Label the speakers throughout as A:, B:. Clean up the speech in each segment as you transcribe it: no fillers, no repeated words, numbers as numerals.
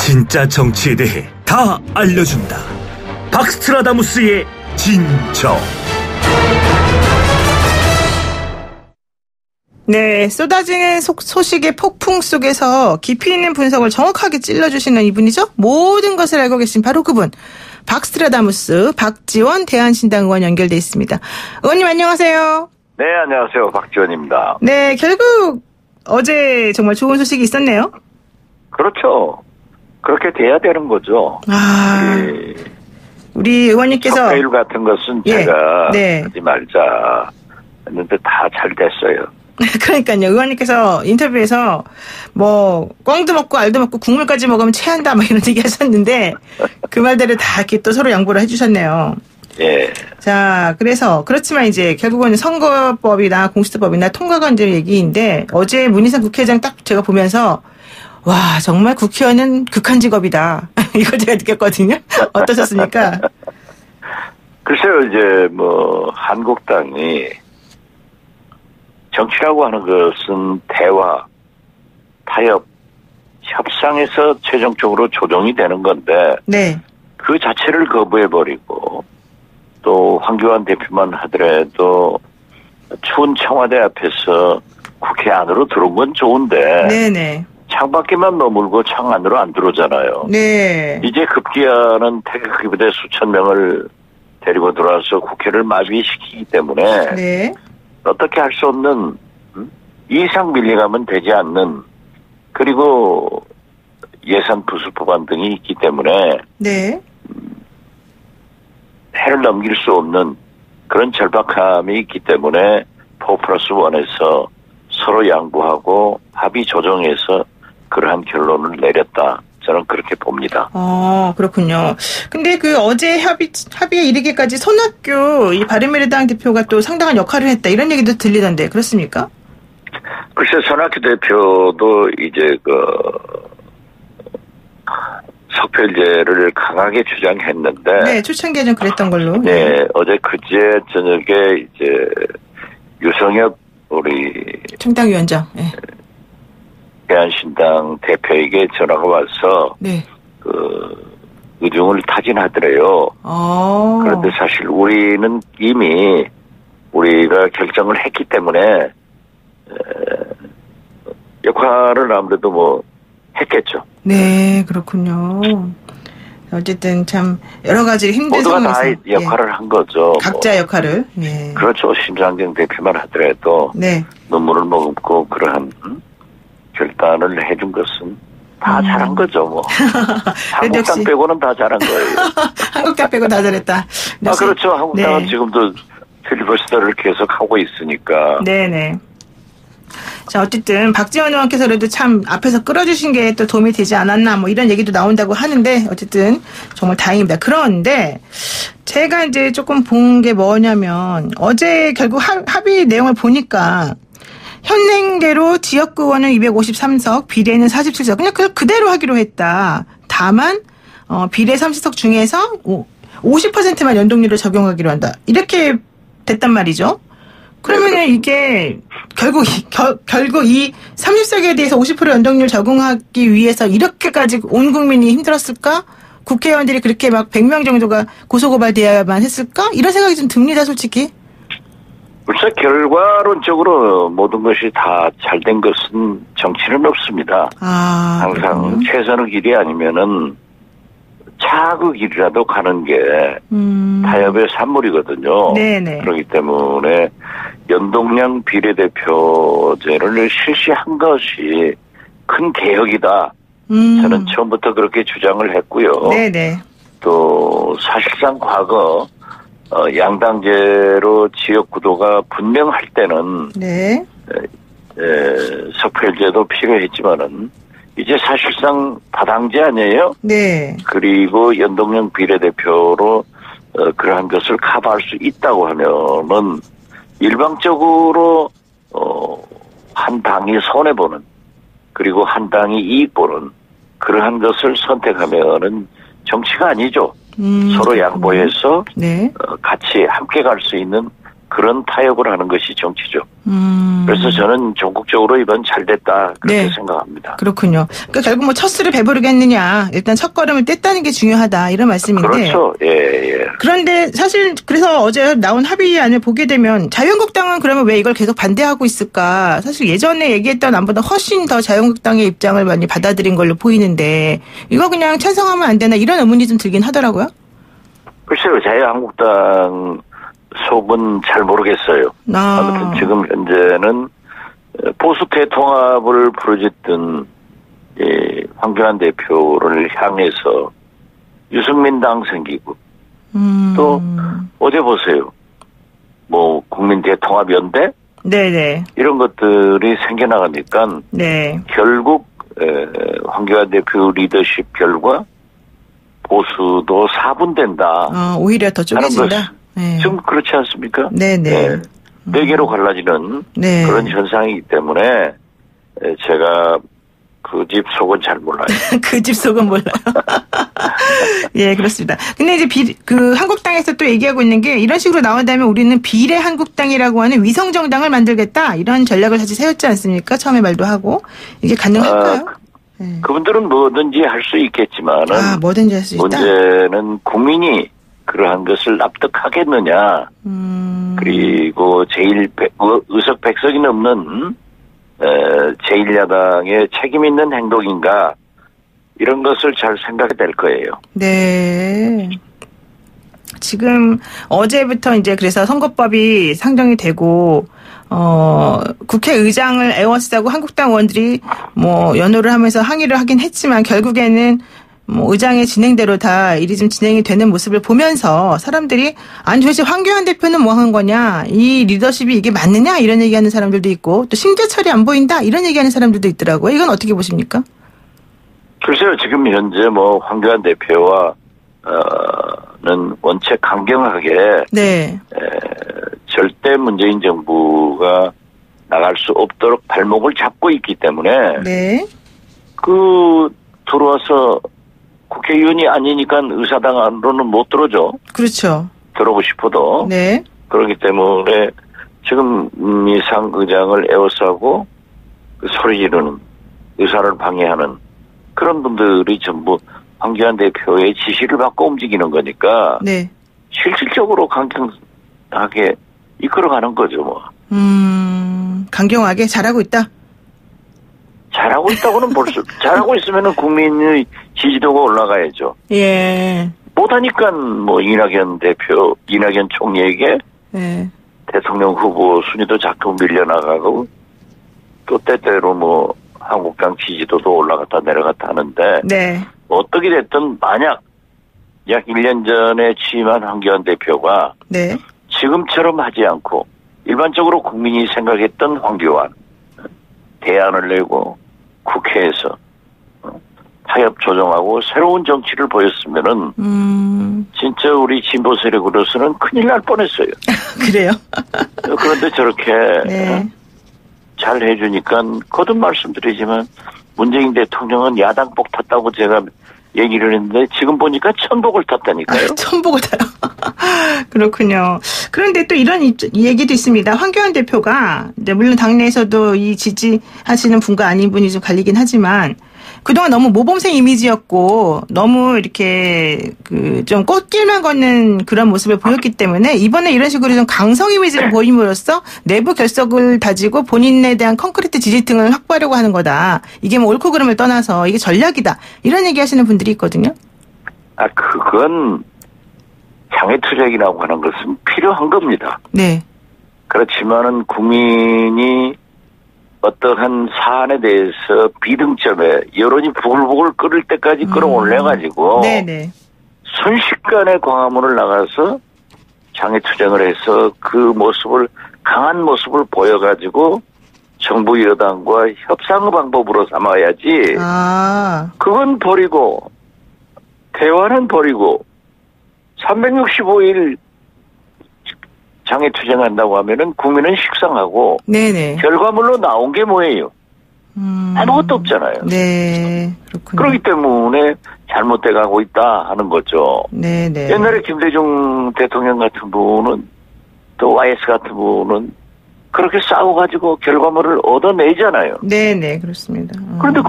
A: 진짜 정치에 대해 다 알려준다. 박스트라다무스의 진정.
B: 네, 쏟아지는 소식의 폭풍 속에서 깊이 있는 분석을 정확하게 찔러주시는 이분이죠. 모든 것을 알고 계신 바로 그분. 박스트라다무스 박지원 대한신당 의원 연결돼 있습니다. 의원님 안녕하세요.
C: 네, 안녕하세요. 박지원입니다.
B: 네, 결국 어제 정말 좋은 소식이 있었네요.
C: 그렇죠. 그렇게 돼야 되는 거죠.
B: 우리 의원님께서
C: 석패율 같은 것은 제가 하지 말자 했는데 다 잘 됐어요.
B: 그러니까요. 의원님께서 인터뷰에서 뭐 꽝도 먹고 알도 먹고 국물까지 먹으면 체한다 막 이런 얘기 하셨는데 그 말대로 다 이렇게 또 서로 양보를 해주셨네요.
C: 예.
B: 자, 그래서 그렇지만 이제 결국은 선거법이나 공수처법이나 통과가 이제 얘기인데 어제 문희상 국회의장 딱 제가 보면서 와 정말 국회의원은 극한 직업이다. 이걸 제가 느꼈거든요. 어떠셨습니까?
C: 글쎄요. 이제 뭐 한국당이 정치라고 하는 것은 대화, 타협, 협상에서 최종적으로 조정이 되는 건데
B: 네.
C: 그 자체를 거부해버리고 또 황교안 대표만 하더라도 추운 청와대 앞에서 국회 안으로 들어온 건 좋은데
B: 네네.
C: 창밖에만 머물고 창 안으로 안 들어오잖아요.
B: 네.
C: 이제 급기야는 태극기 부대 수천 명을 데리고 들어와서 국회를 마비시키기 때문에
B: 네.
C: 어떻게 할 수 없는 이상 밀려가면 되지 않는 그리고 예산 부수 법안 등이 있기 때문에
B: 네.
C: 해를 넘길 수 없는 그런 절박함이 있기 때문에 4+1에서 서로 양보하고 합의 조정해서 그러한 결론을 내렸다. 저는 그렇게 봅니다.
B: 그렇군요. 근데 그 어제 합의에 이르기까지 손학규 이 바른미래당 대표가 또 상당한 역할을 했다. 이런 얘기도 들리던데 그렇습니까?
C: 글쎄 손학규 대표도 이제 석패율제를 강하게 주장했는데.
B: 네, 초창기에 좀 그랬던 걸로.
C: 네, 어제 그제 저녁에 이제 유성엽 우리
B: 청당위원장. 네.
C: 대한신당 대표에게 전화가 와서
B: 네.
C: 의중을 타진하더래요. 그런데 사실 우리는 이미 우리가 결정을 했기 때문에 역할을 아무래도 뭐 했겠죠.
B: 네, 그렇군요. 어쨌든 참 여러 가지 힘든 상황에서
C: 모두가 다 역할을 한 거죠.
B: 각자 역할을. 네.
C: 그렇죠. 심상정 대표만 하더라도
B: 네.
C: 눈물을 머금고 그러한 결단을 해준 것은 다 잘한 거죠, 뭐. 한국당 빼고는 다 잘한 거예요.
B: 한국당 빼고 다 잘했다.
C: 그렇죠. 한국당은 지금도 필리버스터를 계속 하고 있으니까.
B: 네네. 자, 어쨌든 박지원 의원께서 그래도 참 앞에서 끌어주신 게 또 도움이 되지 않았나 뭐 이런 얘기도 나온다고 하는데 어쨌든 정말 다행입니다. 그런데 제가 이제 조금 본 게 뭐냐면 어제 결국 합의 내용을 보니까 현행대로 지역구 의원은 253석, 비례는 47석. 그냥 그대로 하기로 했다. 다만 비례 30석 중에서 50%만 연동률을 적용하기로 한다. 이렇게 됐단 말이죠. 그러면은 이게 결국 이 30석에 대해서 50% 연동률 적용하기 위해서 이렇게까지 온 국민이 힘들었을까? 국회의원들이 그렇게 막 100명 정도가 고소고발되어야만 했을까? 이런 생각이 좀 듭니다, 솔직히.
C: 글쎄 결과론적으로 모든 것이 다 잘된 것은 정치는 없습니다. 항상 최선의 길이 아니면은 차그 길이라도 가는 게 타협의 산물이거든요.
B: 네네.
C: 그렇기 때문에 연동형 비례대표제를 실시한 것이 큰 개혁이다. 저는 처음부터 그렇게 주장을 했고요.
B: 네네.
C: 또 사실상 과거 양당제로 지역 구도가 분명할 때는
B: 네.
C: 석패율제도 필요했지만은 이제 사실상 다당제 아니에요?
B: 네.
C: 그리고 연동형 비례대표로 그러한 것을 커버할 수 있다고 하면은 일방적으로 한 당이 손해보는 그리고 한 당이 이익 보는 그러한 것을 선택하면은 정치가 아니죠. 서로 양보해서
B: 네.
C: 같이 함께 갈 수 있는 그런 타협을 하는 것이 정치죠. 그래서 저는 전국적으로 이번 잘 됐다 그렇게
B: 네.
C: 생각합니다.
B: 그렇군요. 그러니까 결국 뭐 첫 수를 배부르겠느냐. 일단 첫 걸음을 뗐다는 게 중요하다. 이런 말씀인데.
C: 그렇죠. 예.
B: 그런데 사실 그래서 어제 나온 합의안을 보게 되면 자유한국당은 그러면 왜 이걸 계속 반대하고 있을까? 사실 예전에 얘기했던 안보다 훨씬 더 자유한국당의 입장을 많이 받아들인 걸로 보이는데 이거 그냥 찬성하면 안 되나 이런 의문이 좀 들긴 하더라고요.
C: 글쎄요. 자유한국당 속은 잘 모르겠어요. 아무튼 지금 현재는 보수 대통합을 부르짖던 황교안 대표를 향해서 유승민 당 생기고 또 어제 보세요. 뭐 국민 대통합연대
B: 네네.
C: 이런 것들이 생겨나가니까
B: 네.
C: 결국 황교안 대표 리더십 결과 보수도 4분된다.
B: 오히려 더 쪼개진다. 네.
C: 좀 그렇지 않습니까?
B: 네네.
C: 네 개로 갈라지는
B: 네.
C: 그런 현상이기 때문에 제가 그 집 속은 잘 몰라요.
B: 그 집 속은 몰라요. 예, 그렇습니다. 근데 이제 한국당에서 또 얘기하고 있는 게 이런 식으로 나온다면 우리는 비례 한국당이라고 하는 위성 정당을 만들겠다 이런 전략을 사실 세웠지 않습니까? 처음에 말도 하고 이게 가능할까요? 네.
C: 그분들은 뭐든지 할 수 있겠지만은
B: 뭐든지 할 수 있다.
C: 문제는 국민이 그러한 것을 납득하겠느냐. 그리고 의석 100석이 넘는 제1야당의 책임 있는 행동인가 이런 것을 잘 생각해야 될 거예요.
B: 네. 지금 어제부터 이제 그래서 선거법이 상정이 되고 국회의장을 에워싸고 한국당 의원들이 뭐 연호를 하면서 항의를 하긴 했지만 결국에는 뭐 의장의 진행대로 다 일이 좀 진행이 되는 모습을 보면서 사람들이 아니 도대체 황교안 대표는 뭐 한 거냐 이 리더십이 이게 맞느냐 이런 얘기하는 사람들도 있고 또 심재철이 안 보인다 이런 얘기하는 사람들도 있더라고요. 이건 어떻게 보십니까? 글쎄요.
C: 지금 현재 뭐 황교안 대표와 는 원체 강경하게
B: 네.
C: 절대 문재인 정부가 나갈 수 없도록 발목을 잡고 있기 때문에
B: 네.
C: 들어와서 국회의원이 아니니까 의사당 안으로는 못 들어오죠.
B: 그렇죠.
C: 들어오고 싶어도.
B: 네.
C: 그렇기 때문에 지금 이상 의장을 에워싸고 소리 지르는 의사를 방해하는 그런 분들이 전부 황교안 대표의 지시를 받고 움직이는 거니까
B: 네.
C: 실질적으로 강경하게 이끌어가는 거죠. 뭐.
B: 강경하게 잘하고 있다.
C: 잘하고 있다고는 잘하고 있으면은 국민의 지지도가 올라가야죠.
B: 예.
C: 못하니까 뭐 이낙연 총리에게
B: 네.
C: 대통령 후보 순위도 자꾸 밀려나가고 또 때때로 뭐 한국당 지지도도 올라갔다 내려갔다 하는데
B: 네.
C: 어떻게 됐든 만약 약 1년 전에 취임한 황교안 대표가
B: 네.
C: 지금처럼 하지 않고 일반적으로 국민이 생각했던 황교안 대안을 내고 국회에서 타협 조정하고 새로운 정치를 보였으면은 진짜 우리 진보 세력으로서는 큰일 날 뻔했어요.
B: 그래요?
C: 그런데 저렇게
B: 네.
C: 잘 해주니까 거듭 말씀드리지만 문재인 대통령은 야당복 탔다고 제가 얘기를 했는데 지금 보니까 천복을 탔다니까요.
B: 천복을 타요. 그렇군요. 그런데 또 이런 얘기도 있습니다. 황교안 대표가 물론 당내에서도 이 지지하시는 분과 아닌 분이 좀 갈리긴 하지만 그동안 너무 모범생 이미지였고 너무 이렇게 좀 꽃길만 걷는 그런 모습을 보였기 때문에 이번에 이런 식으로 좀 강성 이미지를 보임으로써 내부 결석을 다지고 본인에 대한 콘크리트 지지층을 확보하려고 하는 거다. 이게 뭐 옳고 그름을 떠나서 이게 전략이다. 이런 얘기 하시는 분들이 있거든요.
C: 그건 장애투쟁이라고 하는 것은 필요한 겁니다.
B: 네.
C: 그렇지만은 국민이 어떠한 사안에 대해서 비등점에 여론이 부글부글 끓을 때까지 끌어올려가지고
B: 네네.
C: 순식간에 광화문을 나가서 장애투쟁을 해서 그 모습을 강한 모습을 보여가지고 정부 여당과 협상의 방법으로 삼아야지. 그건 버리고 대화는 버리고 365일 장애투쟁한다고 하면은 국민은 식상하고
B: 네네.
C: 결과물로 나온 게 뭐예요? 아무것도 없잖아요.
B: 네, 그렇군요.
C: 그렇기 때문에 잘못돼 가고 있다 하는 거죠.
B: 네네.
C: 옛날에 김대중 대통령 같은 분은 또 YS 같은 분은 그렇게 싸워가지고 결과물을 얻어내잖아요.
B: 네네, 그렇습니다.
C: 그런데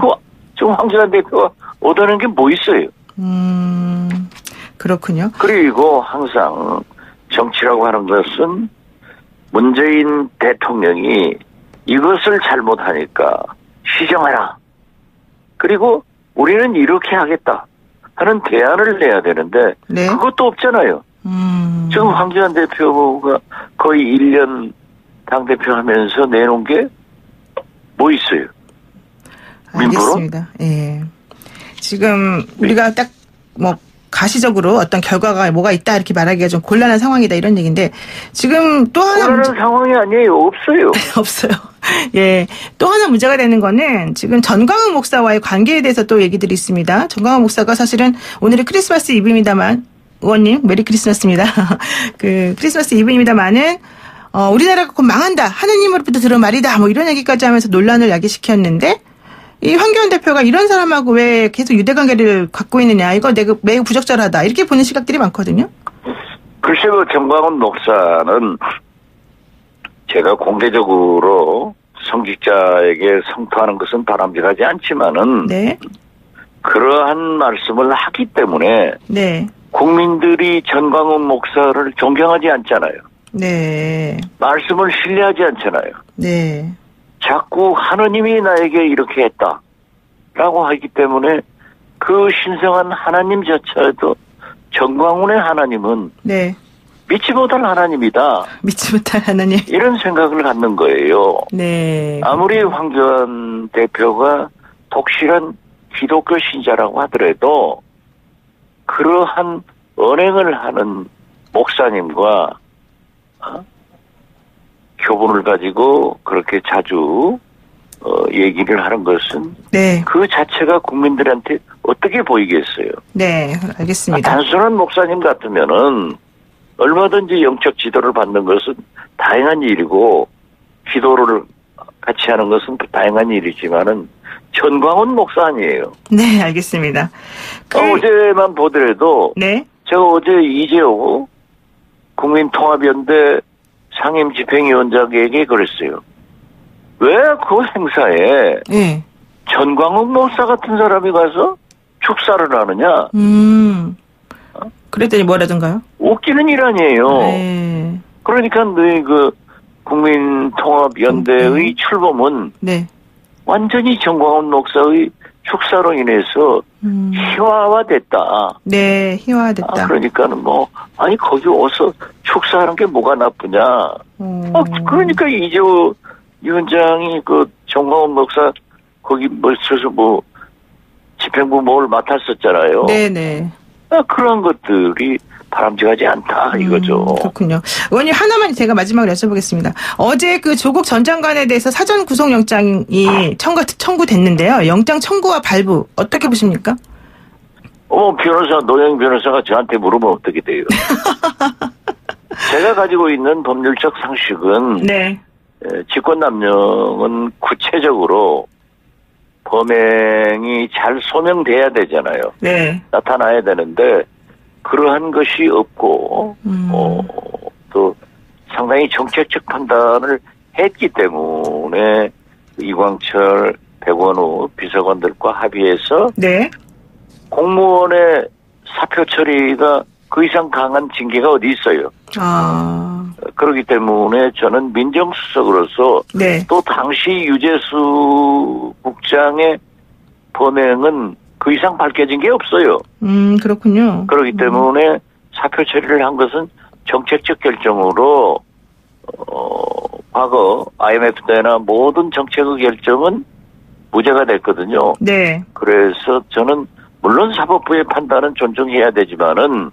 C: 지금 황교안 대표가 얻어낸 게 뭐 있어요?
B: 그렇군요.
C: 그리고 항상 정치라고 하는 것은 문재인 대통령이 이것을 잘못하니까 시정하라. 그리고 우리는 이렇게 하겠다 하는 대안을 내야 되는데
B: 네.
C: 그것도 없잖아요. 지금 황교안 대표가 거의 1년 당대표 하면서 내놓은 게 뭐 있어요?
B: 알겠습니다. 예. 지금 우리가 딱 뭐 가시적으로 어떤 결과가 뭐가 있다 이렇게 말하기가 좀 곤란한 상황이다 이런 얘기인데 지금 또 하나
C: 곤란한 상황이 아니에요. 없어요.
B: 없어요. 예. 또 하나 문제가 되는 거는 지금 전광훈 목사와의 관계에 대해서 또 얘기들이 있습니다. 전광훈 목사가 사실은 오늘이 크리스마스 이브입니다만 의원님 메리 크리스마스입니다. 그 크리스마스 이브입니다만은 우리나라가 곧 망한다. 하느님으로부터 들은 말이다. 뭐 이런 얘기까지 하면서 논란을 야기시켰는데 이 황교안 대표가 이런 사람하고 왜 계속 유대관계를 갖고 있느냐. 이거 내가 매우 부적절하다. 이렇게 보는 시각들이 많거든요.
C: 글쎄요. 정광훈 목사는 제가 공개적으로 성직자에게 성토하는 것은 바람직하지 않지만은
B: 네.
C: 그러한 말씀을 하기 때문에
B: 네.
C: 국민들이 전광훈 목사를 존경하지 않잖아요.
B: 네.
C: 말씀을 신뢰하지 않잖아요.
B: 네.
C: 자꾸 하느님이 나에게 이렇게 했다라고 하기 때문에 그 신성한 하나님조차도 전광훈의 하나님은
B: 네.
C: 믿지 못할 하나님이다.
B: 믿지 못할 하나님.
C: 이런 생각을 갖는 거예요.
B: 네.
C: 아무리 황교안 대표가 독실한 기독교 신자라고 하더라도 그러한 언행을 하는 목사님과 교본을 가지고 그렇게 자주 얘기를 하는 것은
B: 네.
C: 그 자체가 국민들한테 어떻게 보이겠어요?
B: 네, 알겠습니다.
C: 단순한 목사님 같으면은 얼마든지 영적 지도를 받는 것은 다행한 일이고 기도를 같이 하는 것은 다행한 일이지만은 전광훈 목사 아니에요.
B: 네, 알겠습니다.
C: 어제만 보더라도
B: 네.
C: 제가 어제 이재호 국민통합연대 상임집행위원장에게 그랬어요. 왜 그 행사에
B: 네.
C: 전광훈 목사 같은 사람이 가서 축사를 하느냐?
B: 그랬더니 뭐라던가요?
C: 웃기는 일 아니에요.
B: 네.
C: 그러니까 너희 그 국민통합연대의 출범은
B: 네.
C: 완전히 전광훈 목사의 축사로 인해서 희화화됐다.
B: 네, 희화화됐다.
C: 그러니까는 아니 거기 와서 축사하는 게 뭐가 나쁘냐. 그러니까 이재호 위원장이 그 전광훈 목사 거기 있어서 집행부 뭘 맡았었잖아요.
B: 네네.
C: 그런 것들이 바람직하지 않다 이거죠.
B: 그렇군요. 의원님 하나만 제가 마지막으로 여쭤보겠습니다. 어제 그 조국 전 장관에 대해서 사전 구속영장이 청구됐는데요. 영장 청구와 발부 어떻게 보십니까?
C: 노영 변호사가 저한테 물으면 어떻게 돼요? 제가 가지고 있는 법률적 상식은
B: 네.
C: 직권남용은 구체적으로 범행이 잘 소명돼야 되잖아요.
B: 네.
C: 나타나야 되는데 그러한 것이 없고 또 상당히 정책적 판단을 했기 때문에 이광철, 백원우 비서관들과 합의해서
B: 네.
C: 공무원의 사표 처리가 그 이상 강한 징계가 어디 있어요. 그렇기 때문에 저는 민정수석으로서
B: 네.
C: 또 당시 유재수 국장의 범행은 그 이상 밝혀진 게 없어요.
B: 그렇군요.
C: 그렇기 때문에 사표 처리를 한 것은 정책적 결정으로 과거 IMF 때나 모든 정책의 결정은 무죄가 됐거든요.
B: 네.
C: 그래서 저는 물론 사법부의 판단은 존중해야 되지만은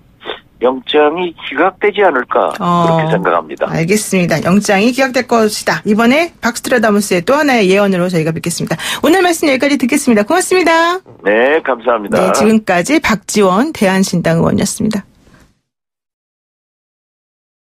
C: 영장이 기각되지 않을까 그렇게 생각합니다.
B: 알겠습니다. 영장이 기각될 것이다. 이번에 박스트라다무스의 또 하나의 예언으로 저희가 뵙겠습니다. 오늘 말씀 여기까지 듣겠습니다. 고맙습니다.
C: 네, 감사합니다.
B: 네, 지금까지 박지원 대한신당 의원이었습니다.